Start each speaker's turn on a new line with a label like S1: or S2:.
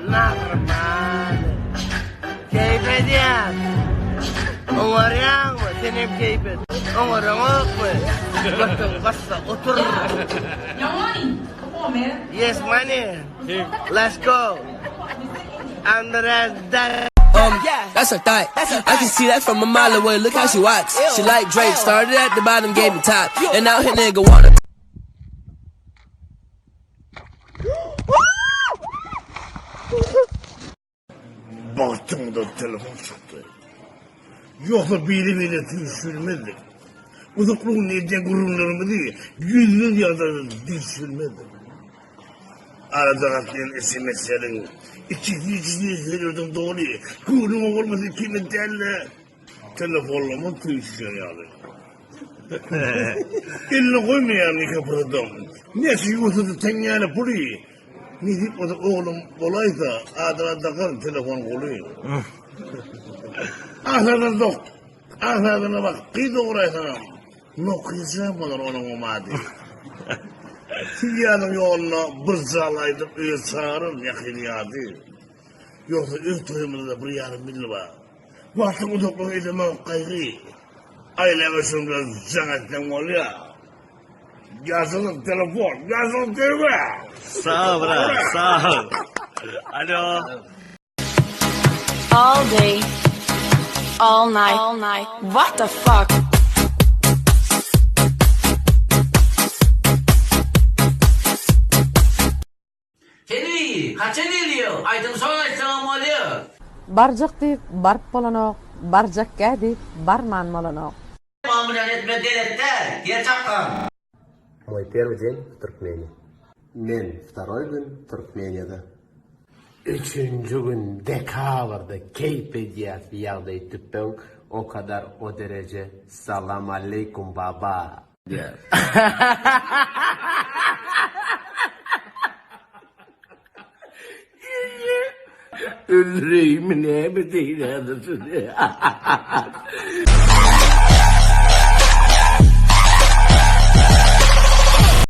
S1: normal. Keyif ediyor. Umarım mı? Sen hep keyif et. Umarım yok mu? Bakın basta otur. Yes money. Let's go. Andres that.
S2: That's her thought. I can see that from a mile away. Look how she walks. She like Drake. Started at the bottom, gave me top. And now her nigga wanna.
S3: Baktım da telefon çıktı. Yoksa biri düşürmedi. Uzaklığı neyden gururlarımı değil, yüzünü yazarı düşürmedi. Arada atlayan SMS'lerin ikisini izliyordum doğru. Gururuma olması kimi derle. Telefonlama tüysüyor yani. Eline koymayan bir kapıdan. Neyse yurtada tenyane burayı. Ne deyip o da oğlum olaysa adına takar telefon koluyor. Ahlardan dok. Ahlardan bak bir de uğraşsana. Nokuyacağım olur onun umadi. Tiyanın yoluna bırzalaydım öyle sağırım yakınyadı. Yoksa ilk toyumuzda bir yarım milli var. Vaktim uzaklığı edemem kaygı. Aileme şimdi zannetten oluyor. Yazılı telefon, yazılı telefon.
S1: Sağ ol bro, sağ ol. Alo.
S4: All day, all night. What the fuck?
S5: Seni kaça geliyor? Aytım sonra selam oluyor.
S6: Barjak deyip barp bolanoq, barjakka deyip barman molanoq.
S5: Muamele etme devletler, yer çakkan.
S7: Мой первый день в Туркмении. Мен второй gün Turkmeniyada. Üçüncü gün dekabrda keyif ediyat bir yağda ettim. O kadar o derece. Salam aleyküm baba.
S5: Öldüreyim ne mi değil adısını.